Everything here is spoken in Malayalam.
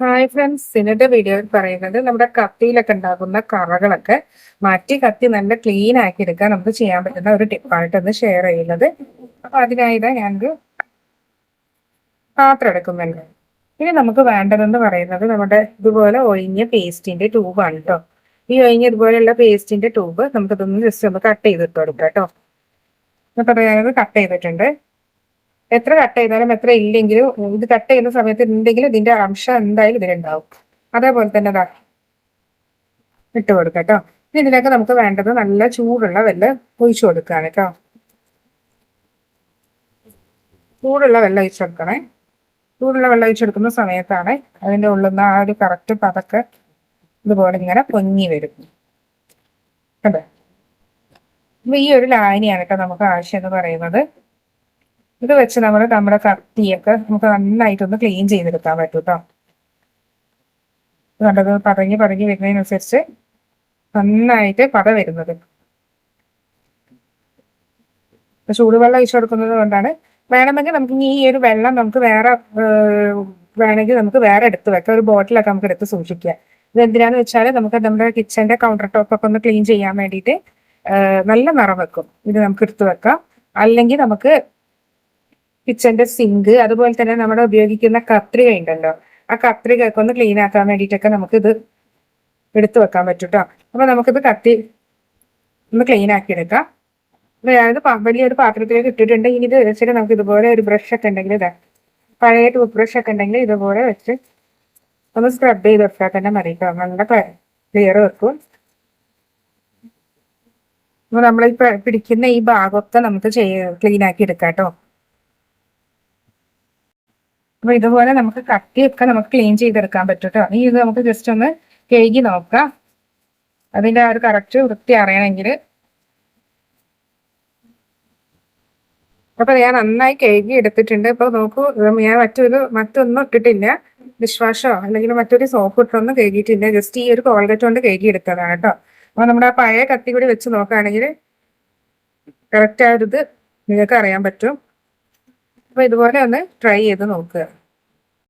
ഹായ് ഫ്രണ്ട്സ്, ഇന്നത്തെ വീഡിയോയിൽ പറയുന്നത് നമ്മുടെ കത്തിയിലൊക്കെ ഉണ്ടാകുന്ന കറകളൊക്കെ മാറ്റി കത്തി നല്ല ക്ലീൻ ആക്കി എടുക്കാൻ നമുക്ക് ചെയ്യാൻ പറ്റുന്ന ഒരു ടിപ്പായിട്ട് ഒന്ന് ഷെയർ ചെയ്യുന്നത്. അപ്പൊ അതിനായിട്ട് ഞാനൊരു പാത്രം എടുക്കുന്നുണ്ട്. ഇനി നമുക്ക് വേണ്ടതെന്ന് പറയുന്നത് നമ്മുടെ ഇതുപോലെ ഒഴിഞ്ഞ പേസ്റ്റിന്റെ ട്യൂബാണ് കേട്ടോ. ഈ ഒഴിഞ്ഞ ഇതുപോലെയുള്ള പേസ്റ്റിന്റെ ട്യൂബ് നമുക്കിതൊന്ന് ജസ്റ്റ് ഒന്ന് കട്ട് ചെയ്തിട്ട് കൊടുക്കാം കേട്ടോ. അപ്പൊ ഞാനത് കട്ട് ചെയ്തിട്ടുണ്ട്. എത്ര കട്ട് ചെയ്താലും എത്ര ഇല്ലെങ്കിലും ഇത് കട്ട് ചെയ്യുന്ന സമയത്ത് എന്തെങ്കിലും ഇതിന്റെ അംശം എന്തായാലും ഇതിലുണ്ടാവും. അതേപോലെ തന്നെ ഇതാ ഇട്ട് കൊടുക്കാം കേട്ടോ. ഇനി ഇതിനൊക്കെ നമുക്ക് വേണ്ടത് നല്ല ചൂടുള്ള വെള്ളം ഒഴിച്ചു കൊടുക്കുകയാണ് കേട്ടോ. ചൂടുള്ള വെള്ളം ഒഴിച്ചു കൊടുക്കണേ. ചൂടുള്ള വെള്ളം ഒഴിച്ചു കൊടുക്കുന്ന സമയത്താണ് അതിന്റെ ഉള്ളിൽ നിന്ന് ആ ഒരു കറക്റ്റ് പതൊക്കെ ഇതുപോലെ ഇങ്ങനെ പൊങ്ങി വരും. അതെ, അപ്പൊ ഈ ഒരു ലായനിയാണ് കേട്ടോ നമുക്ക് ആവശ്യം എന്ന് പറയുന്നത്. ഇത് വെച്ച് നമ്മുടെ കത്തിയൊക്കെ നമുക്ക് നന്നായിട്ടൊന്ന് ക്ലീൻ ചെയ്തെടുക്കാൻ പറ്റും കേട്ടോ. കണ്ടത് പതങ്ങി വരുന്നതിനനുസരിച്ച് നന്നായിട്ട് പത വരുന്നത്. ചൂടുവെള്ളം ഒഴിച്ചു കൊടുക്കുന്നത് കൊണ്ടാണ്. വേണമെങ്കിൽ നമുക്ക് ഈ ഒരു വെള്ളം നമുക്ക് വേറെ വേണമെങ്കിൽ നമുക്ക് വേറെ എടുത്ത് വെക്കാം. ഒരു ബോട്ടിലൊക്കെ നമുക്ക് എടുത്ത് സൂക്ഷിക്കാം. ഇത് എന്തിനാന്ന് വെച്ചാൽ നമുക്ക് നമ്മുടെ കിച്ചന്റെ കൗണ്ടർ ടോപ്പ് ഒക്കെ ഒന്ന് ക്ലീൻ ചെയ്യാൻ വേണ്ടിയിട്ട് നല്ല നിറം വെക്കും. ഇത് നമുക്ക് എടുത്ത് വെക്കാം. അല്ലെങ്കിൽ നമുക്ക് കിച്ചന്റെ സിങ്ക്, അതുപോലെ തന്നെ നമ്മുടെ ഉപയോഗിക്കുന്ന കത്രിക ഉണ്ടല്ലോ, ആ കത്രികയൊക്കെ ഒന്ന് ക്ലീൻ ആക്കാൻ വേണ്ടിയിട്ടൊക്കെ നമുക്ക് ഇത് എടുത്തു വെക്കാൻ പറ്റും കേട്ടോ. അപ്പൊ നമുക്കിത് കത്തി ഒന്ന് ക്ലീൻ ആക്കി എടുക്കാം. ഞാനിത് വലിയൊരു പാത്രത്തിലേക്ക് ഇട്ടിട്ടുണ്ട്. ഇനി ഇത് വെച്ചിട്ട് നമുക്ക് ഇതുപോലെ ഒരു ബ്രഷ് ഒക്കെ ഉണ്ടെങ്കിൽ ഇതാ പഴയ ടൂത്ത് ബ്രഷ് ഒക്കെ ഉണ്ടെങ്കിൽ ഇതുപോലെ വെച്ച് ഒന്ന് സ്ക്രബ് ചെയ്ത് വെച്ചാൽ തന്നെ മതി കേട്ടോ. നല്ല ക്ലിയർ വെക്കും. അപ്പൊ നമ്മൾ പിടിക്കുന്ന ഈ ഭാഗമൊക്കെ നമുക്ക് ക്ലീൻ ആക്കി എടുക്കാം കേട്ടോ. അപ്പൊ ഇതുപോലെ നമുക്ക് കത്തിയൊക്കെ നമുക്ക് ക്ലീൻ ചെയ്തെടുക്കാൻ പറ്റും കേട്ടോ. ഈ ഇത് നമുക്ക് ജസ്റ്റ് ഒന്ന് കഴുകി നോക്കാം. അതിന്റെ ആ ഒരു കറക്റ്റ് വൃത്തി അറിയണമെങ്കിൽ. അപ്പൊ ഞാൻ നന്നായി കഴുകി എടുത്തിട്ടുണ്ട്. ഇപ്പൊ നോക്കൂ, ഞാൻ മറ്റൊന്നും ഇട്ടിട്ടില്ല. ഡിഷ് വാഷോ അല്ലെങ്കിൽ മറ്റൊരു സോപ്പ് ഇട്ടൊന്നും കഴുകിയിട്ടില്ല. ജസ്റ്റ് ഈ ഒരു കോൾഗേറ്റ് കൊണ്ട് കഴുകി എടുത്തതാണ് കേട്ടോ. അപ്പൊ നമ്മുടെ ആ പഴയ കത്തി കൂടി വെച്ച് നോക്കുകയാണെങ്കിൽ കറക്റ്റ് ആ ഒരു ഇത് നിങ്ങൾക്ക് അറിയാൻ പറ്റും. അപ്പൊ ഇതുപോലെ ഒന്ന് ട്രൈ ചെയ്ത് നോക്കുക.